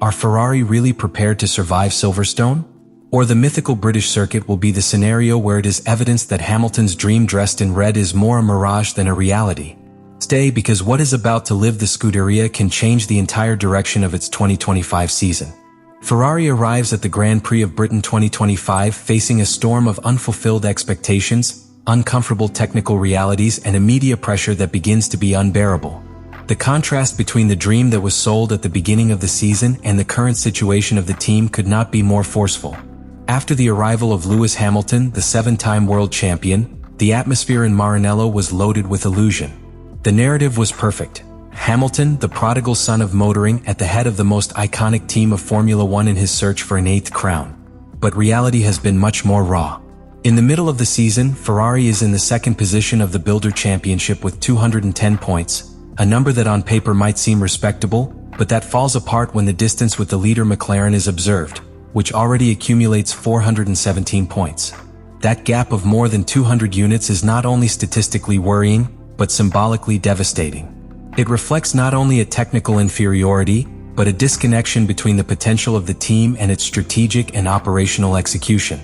Are Ferrari really prepared to survive Silverstone? Or the mythical British circuit will be the scenario where it is evidence that Hamilton's dream dressed in red is more a mirage than a reality? Stay, because what is about to live the Scuderia can change the entire direction of its 2025 season. Ferrari arrives at the Grand Prix of Britain 2025 facing a storm of unfulfilled expectations, uncomfortable technical realities, and a media pressure that begins to be unbearable. The contrast between the dream that was sold at the beginning of the season and the current situation of the team could not be more forceful. After the arrival of Lewis Hamilton, the 7-time world champion, the atmosphere in Maranello was loaded with illusion. The narrative was perfect. Hamilton, the prodigal son of motoring, at the head of the most iconic team of Formula One in his search for an 8th crown. But reality has been much more raw. In the middle of the season, Ferrari is in the second position of the Builder Championship with 210 points, a number that on paper might seem respectable, but that falls apart when the distance with the leader McLaren is observed, which already accumulates 417 points. That gap of more than 200 units is not only statistically worrying, but symbolically devastating. It reflects not only a technical inferiority, but a disconnection between the potential of the team and its strategic and operational execution.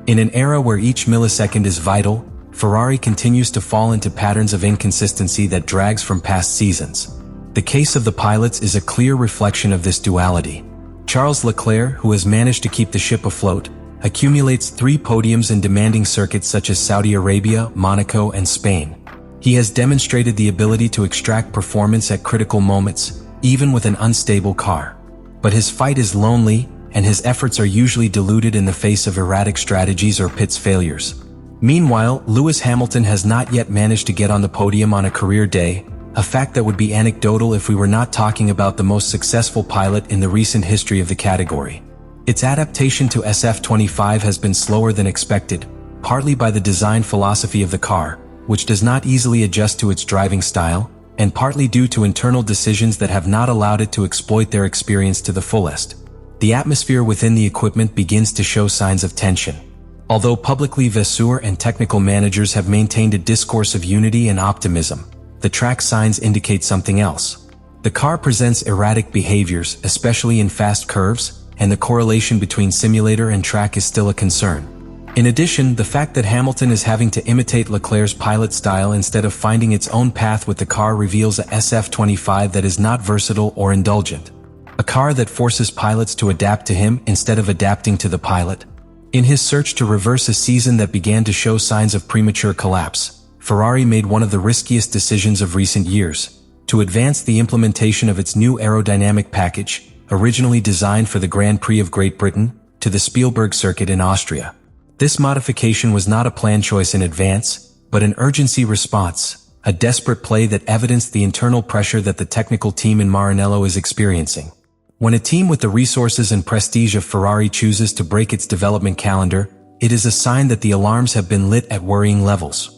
In an era where each millisecond is vital, Ferrari continues to fall into patterns of inconsistency that drags from past seasons. The case of the pilots is a clear reflection of this duality. Charles Leclerc, who has managed to keep the ship afloat, accumulates 3 podiums in demanding circuits such as Saudi Arabia, Monaco, and Spain. He has demonstrated the ability to extract performance at critical moments, even with an unstable car. But his fight is lonely, and his efforts are usually diluted in the face of erratic strategies or pits failures. Meanwhile, Lewis Hamilton has not yet managed to get on the podium on a career day, a fact that would be anecdotal if we were not talking about the most successful pilot in the recent history of the category. Its adaptation to SF25 has been slower than expected, partly by the design philosophy of the car, which does not easily adjust to its driving style, and partly due to internal decisions that have not allowed it to exploit their experience to the fullest. The atmosphere within the equipment begins to show signs of tension. Although publicly Vasseur and technical managers have maintained a discourse of unity and optimism, the track signs indicate something else. The car presents erratic behaviors, especially in fast curves, and the correlation between simulator and track is still a concern. In addition, the fact that Hamilton is having to imitate Leclerc's pilot style instead of finding its own path with the car reveals a SF25 that is not versatile or indulgent. A car that forces pilots to adapt to him instead of adapting to the pilot. In his search to reverse a season that began to show signs of premature collapse, Ferrari made one of the riskiest decisions of recent years, to advance the implementation of its new aerodynamic package, originally designed for the Grand Prix of Great Britain, to the Spielberg circuit in Austria. This modification was not a planned choice in advance, but an urgency response, a desperate play that evidenced the internal pressure that the technical team in Maranello is experiencing. When a team with the resources and prestige of Ferrari chooses to break its development calendar, it is a sign that the alarms have been lit at worrying levels.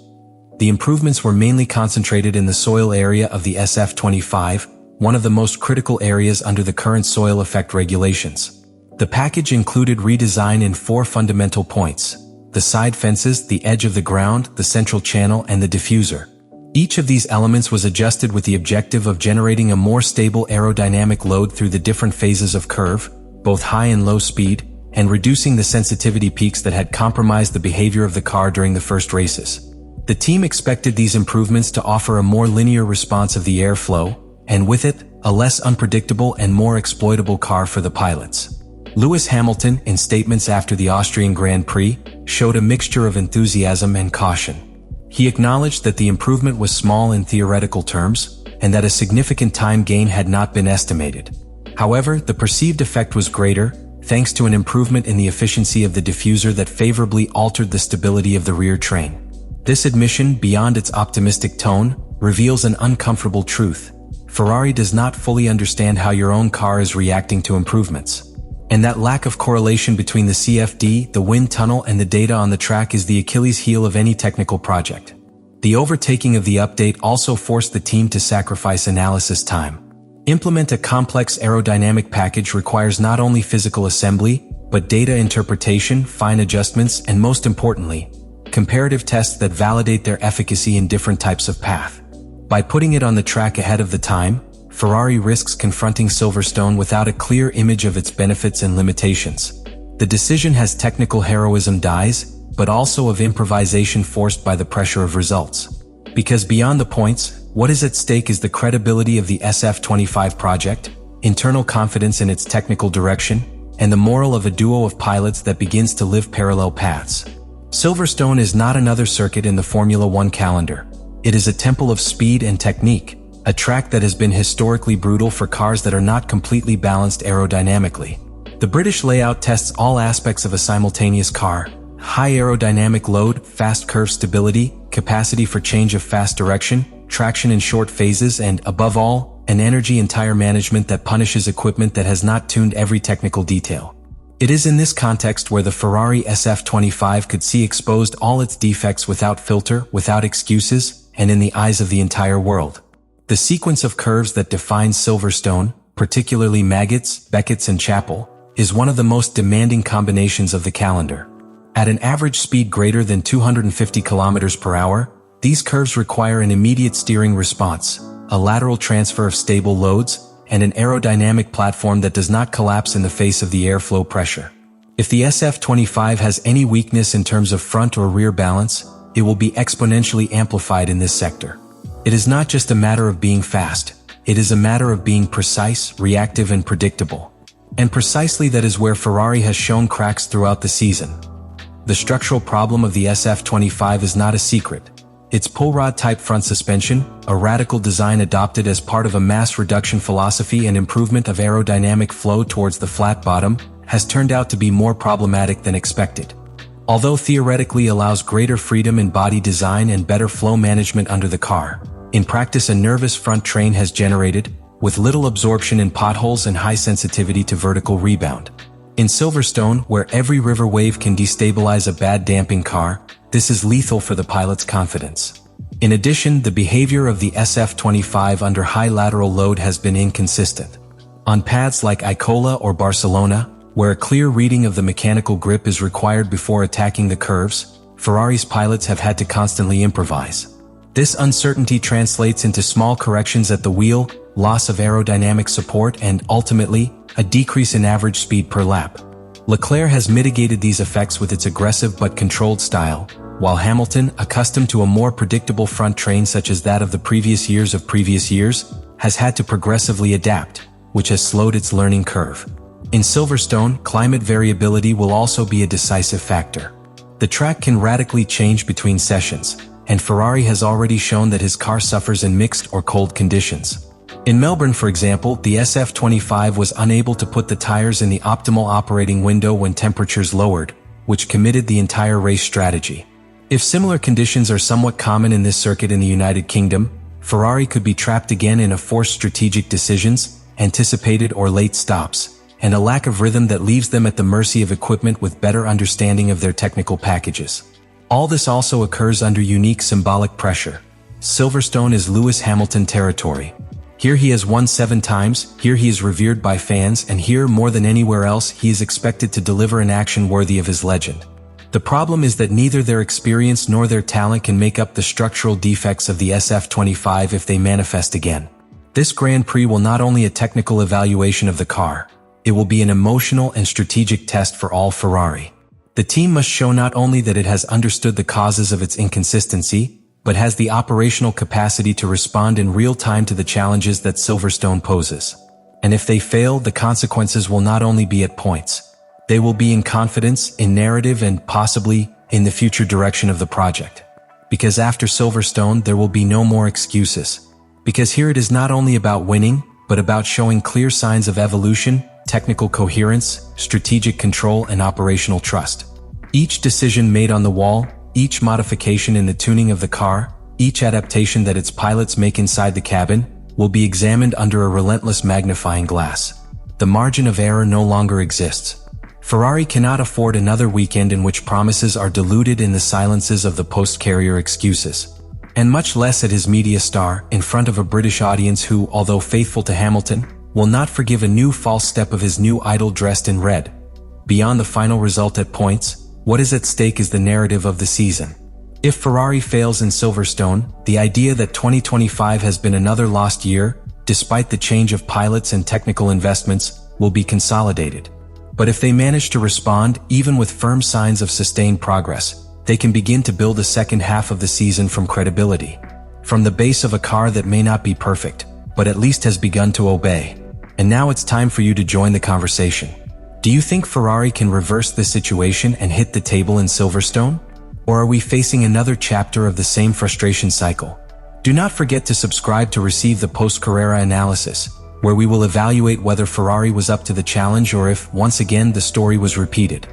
The improvements were mainly concentrated in the soil area of the SF25, one of the most critical areas under the current soil effect regulations. The package included redesign in 4 fundamental points: the side fences, the edge of the ground, the central channel, and the diffuser. Each of these elements was adjusted with the objective of generating a more stable aerodynamic load through the different phases of curve, both high and low speed, and reducing the sensitivity peaks that had compromised the behavior of the car during the first races. The team expected these improvements to offer a more linear response of the airflow, and with it, a less unpredictable and more exploitable car for the pilots. Lewis Hamilton, in statements after the Austrian Grand Prix, showed a mixture of enthusiasm and caution. He acknowledged that the improvement was small in theoretical terms, and that a significant time gain had not been estimated. However, the perceived effect was greater, thanks to an improvement in the efficiency of the diffuser that favorably altered the stability of the rear train. This admission, beyond its optimistic tone, reveals an uncomfortable truth. Ferrari does not fully understand how your own car is reacting to improvements. And that lack of correlation between the CFD, the wind tunnel, and the data on the track is the Achilles heel of any technical project. The overtaking of the update also forced the team to sacrifice analysis time. Implement a complex aerodynamic package requires not only physical assembly, but data interpretation, fine adjustments, and most importantly, comparative tests that validate their efficacy in different types of path. By putting it on the track ahead of the time, Ferrari risks confronting Silverstone without a clear image of its benefits and limitations. The decision has technical heroism dies, but also of improvisation forced by the pressure of results. Because beyond the points, what is at stake is the credibility of the SF25 project, internal confidence in its technical direction, and the moral of a duo of pilots that begins to live parallel paths. Silverstone is not another circuit in the Formula One calendar. It is a temple of speed and technique, a track that has been historically brutal for cars that are not completely balanced aerodynamically. The British layout tests all aspects of a simultaneous car: high aerodynamic load, fast curve stability, capacity for change of fast direction, traction in short phases, and, above all, an energy and tire management that punishes equipment that has not tuned every technical detail. It is in this context where the Ferrari SF25 could see exposed all its defects without filter, without excuses, and in the eyes of the entire world. The sequence of curves that defines Silverstone, particularly Maggots, Beckett's and Chapel, is one of the most demanding combinations of the calendar. At an average speed greater than 250 km per hour, these curves require an immediate steering response, a lateral transfer of stable loads, and an aerodynamic platform that does not collapse in the face of the airflow pressure. If the SF25 has any weakness in terms of front or rear balance, it will be exponentially amplified in this sector. It is not just a matter of being fast, it is a matter of being precise, reactive, and predictable. And precisely that is where Ferrari has shown cracks throughout the season. The structural problem of the SF25 is not a secret. Its pull rod-type front suspension, a radical design adopted as part of a mass reduction philosophy and improvement of aerodynamic flow towards the flat bottom, has turned out to be more problematic than expected. Although theoretically allows greater freedom in body design and better flow management under the car, in practice a nervous front train has generated, with little absorption in potholes and high sensitivity to vertical rebound. In Silverstone, where every river wave can destabilize a bad damping car, this is lethal for the pilot's confidence. In addition, the behavior of the SF25 under high lateral load has been inconsistent. On paths like Imola or Barcelona, where a clear reading of the mechanical grip is required before attacking the curves, Ferrari's pilots have had to constantly improvise. This uncertainty translates into small corrections at the wheel, loss of aerodynamic support, and, ultimately, a decrease in average speed per lap. Leclerc has mitigated these effects with its aggressive but controlled style, while Hamilton, accustomed to a more predictable front train such as that of the previous years, has had to progressively adapt, which has slowed its learning curve. In Silverstone, climate variability will also be a decisive factor. The track can radically change between sessions, and Ferrari has already shown that his car suffers in mixed or cold conditions. In Melbourne, for example, the SF25 was unable to put the tires in the optimal operating window when temperatures lowered, which committed the entire race strategy. If similar conditions are somewhat common in this circuit in the United Kingdom, Ferrari could be trapped again in a forced strategic decisions, anticipated or late stops, and a lack of rhythm that leaves them at the mercy of equipment with better understanding of their technical packages. All this also occurs under unique symbolic pressure. Silverstone is Lewis Hamilton territory. Here he has won 7 times, here he is revered by fans, and here, more than anywhere else, he is expected to deliver an action worthy of his legend. The problem is that neither their experience nor their talent can make up the structural defects of the SF25 if they manifest again. This Grand Prix will not only a technical evaluation of the car, it will be an emotional and strategic test for all Ferrari. The team must show not only that it has understood the causes of its inconsistency, but has the operational capacity to respond in real time to the challenges that Silverstone poses. And if they fail, the consequences will not only be at points. They will be in confidence, in narrative, and possibly in the future direction of the project. Because after Silverstone, there will be no more excuses. Because here it is not only about winning, but about showing clear signs of evolution, technical coherence, strategic control, and operational trust. Each decision made on the wall, each modification in the tuning of the car, each adaptation that its pilots make inside the cabin, will be examined under a relentless magnifying glass. The margin of error no longer exists. Ferrari cannot afford another weekend in which promises are diluted in the silences of the post-carrier excuses. And much less at his media star, in front of a British audience who, although faithful to Hamilton, will not forgive a new false step of his new idol dressed in red. Beyond the final result at points, what is at stake is the narrative of the season. If Ferrari fails in Silverstone, the idea that 2025 has been another lost year, despite the change of pilots and technical investments, will be consolidated. But if they manage to respond, even with firm signs of sustained progress, they can begin to build a second half of the season from credibility. From the base of a car that may not be perfect, but at least has begun to obey. And now it's time for you to join the conversation. Do you think Ferrari can reverse this situation and hit the table in Silverstone? Or are we facing another chapter of the same frustration cycle? Do not forget to subscribe to receive the post-Carrera analysis, where we will evaluate whether Ferrari was up to the challenge or if, once again, the story was repeated.